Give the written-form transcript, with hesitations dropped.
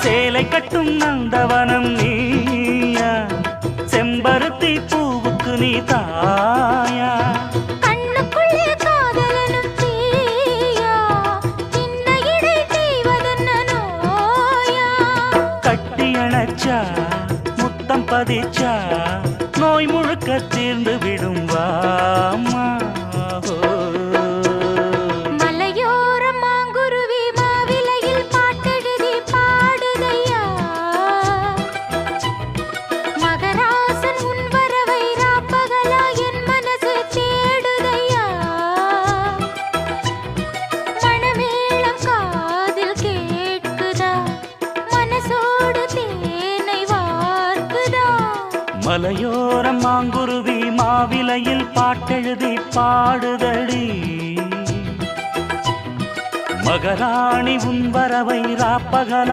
சேலை கட்டும் நந்தவனம் நீயா செம்பருத்தி பூவுக்கு நீ தாயா கண்ணுக்குள்ளே காதலனும் தீயா சின்ன இடை செய்வதென்ன நோயா கட்டி அணைச்சா முத்தம் பதிச்சா நோய் முழுக்க தீர்ந்து விடும் வாமா மலையோரம் மாங்குருவி மாவிலையில் பாட்டெழுதி பாடுதையா மகராசன் உன் வரவை ராப்பகலா என் மனசு தேடுதையா மணமேளம் காதில் கேட்குதா மனசோடு தேனை வார்க்குதா மலையோரம் மாங்குருவி மாவிலையில் பாட்டெழுதி பாடுதடி மகராணி உன் வரவை ராப்பகல